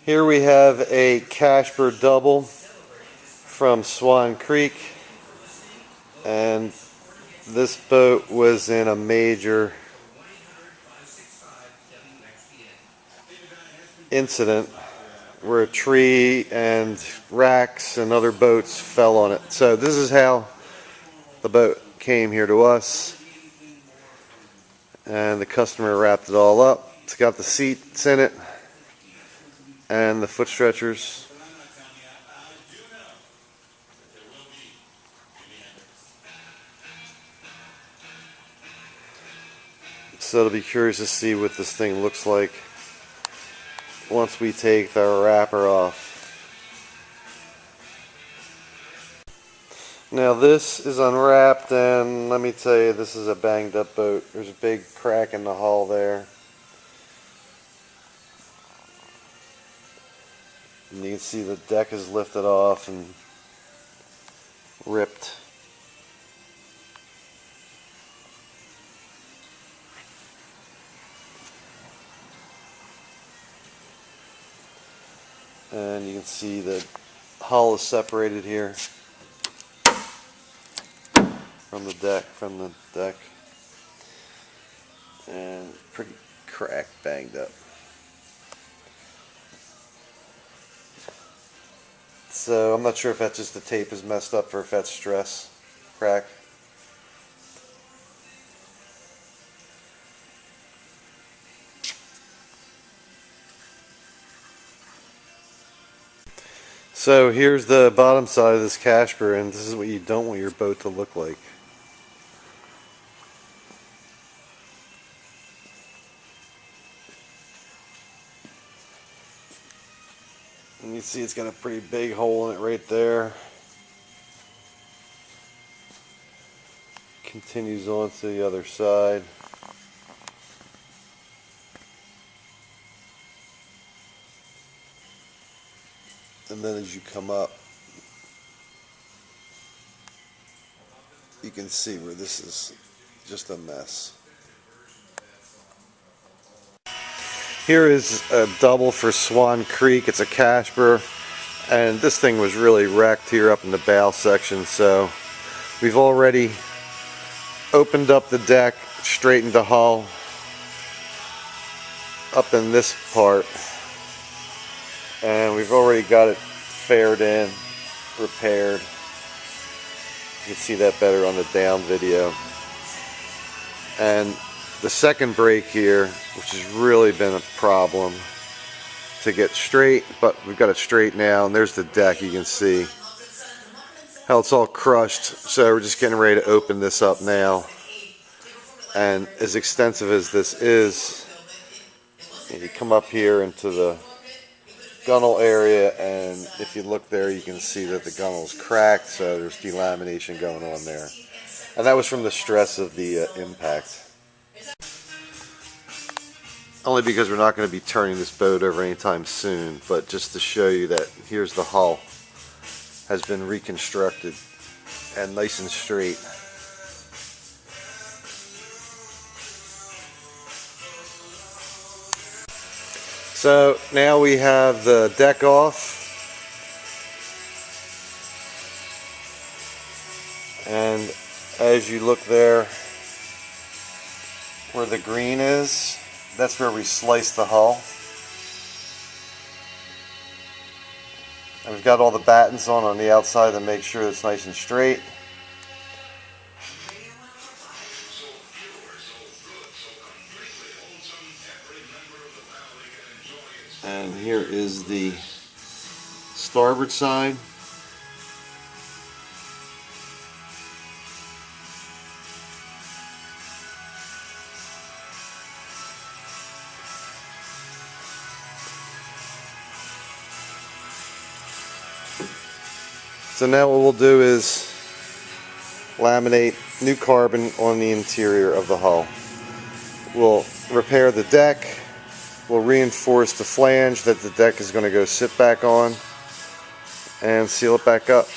Here we have a Kaschper double from Swan Creek, and this boat was in a major incident where a tree and racks and other boats fell on it. So this is how the boat came here to us, and the customer wrapped it all up. It's got the seats in it and the foot stretchers. So it'll be curious to see what this thing looks like once we take the wrapper off. Now this is unwrapped, and let me tell you, this is a banged up boat. There's a big crack in the hull there. And you can see the deck is lifted off and ripped. And you can see the hull is separated here from the deck, and pretty cracked, banged up. So I'm not sure if that's just the tape is messed up or if that's stress crack. So here's the bottom side of this Kaschper, and this is what you don't want your boat to look like. And you see it's got a pretty big hole in it right there. Continues on to the other side. And then as you come up, you can see where this is just a mess. Here is a double for Swan Creek. It's a Kaschper, and this thing was really wrecked here up in the bow section. So we've already opened up the deck, straightened the hull up in this part, and we've already got it faired in, repaired. You can see that better on the down video. And the second brake here, which has really been a problem to get straight, but we've got it straight now, and there's the deck. You can see how it's all crushed. So we're just getting ready to open this up now. And as extensive as this is, you come up here into the gunnel area, and if you look there, you can see that the gunnel is cracked, so there's delamination going on there. And that was from the stress of the impact. Only because we're not going to be turning this boat over anytime soon, but just to show you that here's the hull has been reconstructed and nice and straight. So now we have the deck off, and as you look there where the green is, that's where we sliced the hull. And we've got all the battens on the outside to make sure it's nice and straight. And here is the starboard side. So now what we'll do is laminate new carbon on the interior of the hull. We'll repair the deck. We'll reinforce the flange that the deck is going to go sit back on, and seal it back up.